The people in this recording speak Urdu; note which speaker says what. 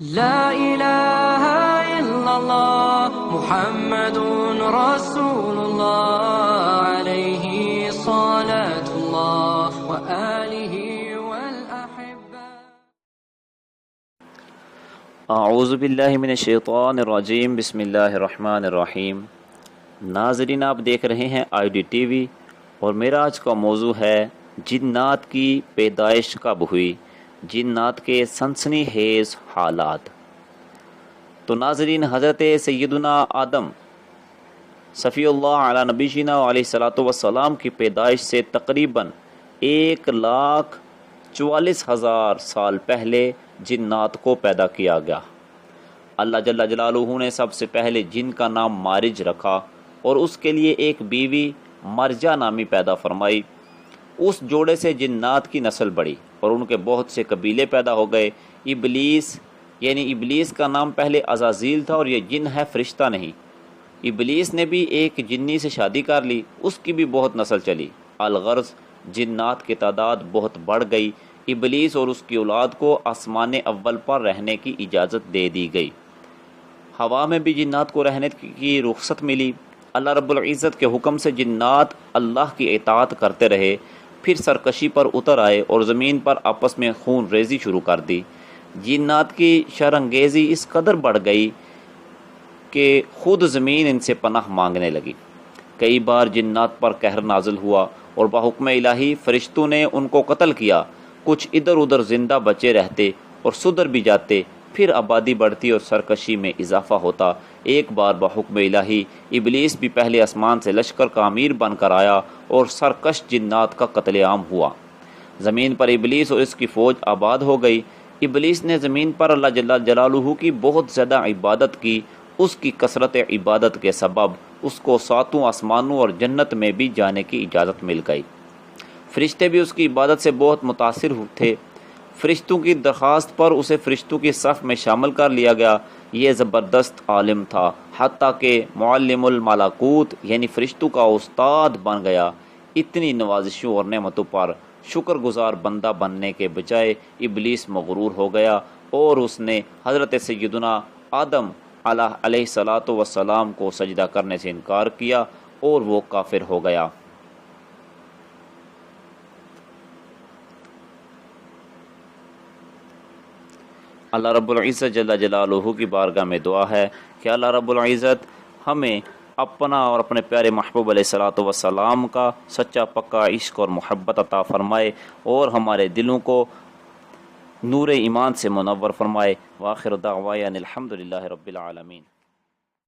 Speaker 1: لا الہ الا اللہ محمد رسول اللہ علیہ صلاۃ اللہ وآلہ والاحبہ۔
Speaker 2: اعوذ باللہ من الشیطان الرجیم، بسم اللہ الرحمن الرحیم۔ ناظرین، آپ دیکھ رہے ہیں آئی ڈی ٹی وی اور میرا آج کا موضوع ہے جنات کی پیدائش کب ہوئی، جنات کے سنسنی خیز حالات۔ تو ناظرین، حضرت سیدنا آدم صفی اللہ علی نبینا علیہ الصلوۃ والسلام کی پیدائش سے تقریباً 1,44,000 سال پہلے جنات کو پیدا کیا گیا۔ اللہ جل جلالہ نے سب سے پہلے جن کا نام مارج رکھا اور اس کے لیے ایک بیوی مرجا نامی پیدا فرمائی۔ اس جوڑے سے جنات کی نسل بڑھی اور ان کے بہت سے قبیلے پیدا ہو گئے۔ ابلیس کا نام پہلے عزازیل تھا اور یہ جن ہے، فرشتہ نہیں۔ ابلیس نے بھی ایک جنی سے شادی کر لی، اس کی بھی بہت نسل چلی۔ الغرض جنات کی تعداد بہت بڑھ گئی۔ ابلیس اور اس کی اولاد کو آسمان اول پر رہنے کی اجازت دے دی گئی۔ ہوا میں بھی جنات کو رہنے کی رخصت ملی۔ اللہ رب العزت کے حکم سے جنات اللہ کی اطاعت کرتے رہے، پھر سرکشی پر اتر آئے اور زمین پر آپس میں خون ریزی شروع کر دی۔ جنات کی شرانگیزی اس قدر بڑھ گئی کہ خود زمین ان سے پناہ مانگنے لگی۔ کئی بار جنات پر قہر نازل ہوا اور بحکم الہی فرشتوں نے ان کو قتل کیا۔ کچھ ادھر ادھر زندہ بچے رہتے اور سدھر بھی جاتے، پھر آبادی بڑھتی اور سرکشی میں اضافہ ہوتا۔ ایک بار بحکم الہی ابلیس بھی پہلے آسمان سے لشکر کا امیر بن کر آیا اور سرکش جنات کا قتل عام ہوا۔ زمین پر ابلیس اور اس کی فوج آباد ہو گئی۔ ابلیس نے زمین پر اللہ جل جلالہ کی بہت زیادہ عبادت کی۔ اس کی کثرت عبادت کے سبب اس کو 7 آسمانوں اور جنت میں بھی جانے کی اجازت مل گئی۔ فرشتے بھی اس کی عبادت سے بہت متاثر تھے۔ فرشتوں کی درخواست پر اسے فرشتوں کی صف میں شامل کر لیا گیا۔ یہ زبردست عالم تھا، حتیٰ کہ معلم الملکوت یعنی فرشتوں کا استاد بن گیا۔ اتنی نوازشوں اور نعمتوں پر شکر گزار بندہ بننے کے بجائے ابلیس مغرور ہو گیا اور اس نے حضرت سیدنا آدم علیہ الصلوۃ والسلام کو سجدہ کرنے سے انکار کیا اور وہ کافر ہو گیا۔ اللہ رب العزت جل جلالہ کی بارگاہ میں دعا ہے کہ اللہ رب العزت ہمیں اپنا اور اپنے پیارے محبوب علیہ الصلوۃ والسلام کا سچا پکا عشق اور محبت عطا فرمائے اور ہمارے دلوں کو نور ایمان سے منور فرمائے۔ وآخر دعوانا الحمد للہ رب العالمین۔